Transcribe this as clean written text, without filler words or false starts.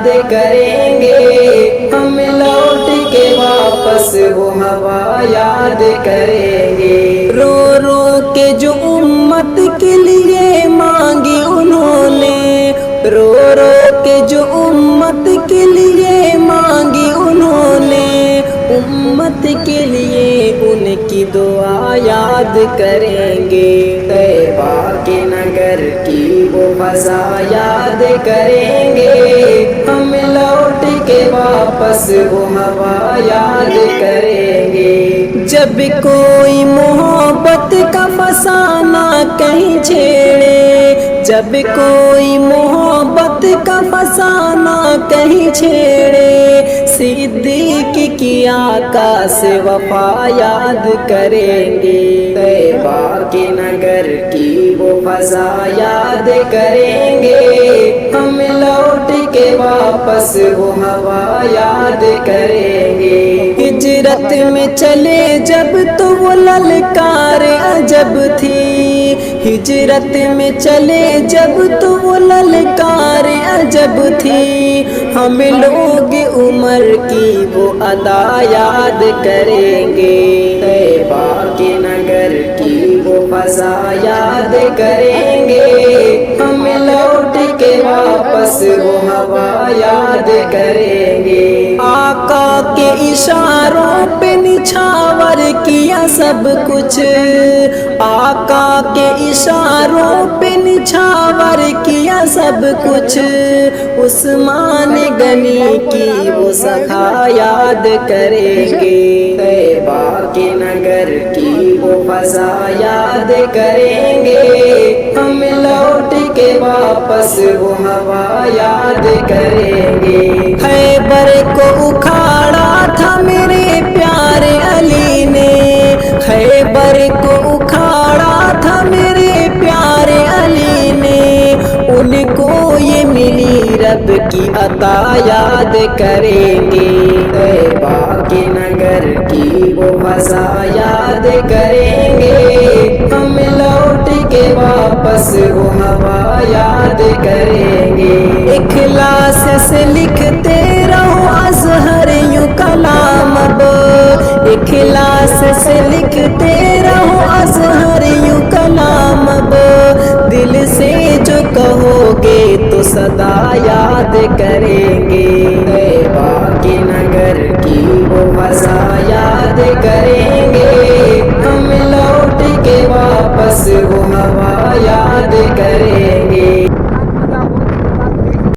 یاد کریں گے، ہم لوٹ کے واپس وہ ہوا یاد کریں گے۔ رو رو کے جو امت کے لیے مانگی انہوں نے، رو رو کے جو امت کے لیے مانگی انہوں نے، امت کے لیے ان کی دعا یاد کریں گے۔ طیبہ کے نگر کی وہ فضا یاد کریں گے، ہم لوٹ کے واپس وہ ہوا یاد کریں گے۔ جب کوئی محبت کا فسانہ کہیں چھیڑے، جب کوئی محبت کا فسانہ کہیں چھیڑے، صدیق کی آقا سے وفا یاد کریں گے۔ طیبہ کے نگر کی وہ فضا یاد کریں گے، ہم لوٹ کے واپس وہ ہوا یاد کریں گے۔ ہجرت میں چلے جب تو وہ للکار عجب تھی، ہجرت میں چلے جب تو وہ للکار عجب تھی، ہم لوگ عمر کی وہ ادا یاد کریں گے۔ طیبہ کے نگر کی وہ فضا یاد کریں گے، ہم لوٹ کے واپس وہ ہوا یاد کریں گے۔ آقا کے اشاروں پہ نچھاور کیا سب کچھ، آقا کے اشاروں پہ نچھاور کیا سب کچھ، عثمان غنی کی وہ سخا یاد کریں گے۔ طیبہ کے نگر کی وہ فضا یاد کریں گے، ہم لوٹ کے واپس وہ ہوا یاد کریں گے۔ خیبر کو اکھاڑا تھا میرے پیارے علی نے، خیبر کو اکھاڑا تھا میرے پیارے علی نے، ان کو یہ ملی رب کی عطا یاد کریں گے۔ طیبہ کے نگر کی وہ فضا یاد کریں گے، ہم لوٹ کے واپس وہ ہوا یاد کریں گے۔ اخلاص سے لکھتے رہو ازہر یوں کلام اب، اخلاص سے لکھتے رہو ازہر یوں کلام اب، دل سے جو کہو گے تو صدا یاد کریں گے۔ طیبہ کے نگر کی وہ فضا یاد کریں گے، ہم لوٹ کے واپس وہ ہوا یاد کریں گے۔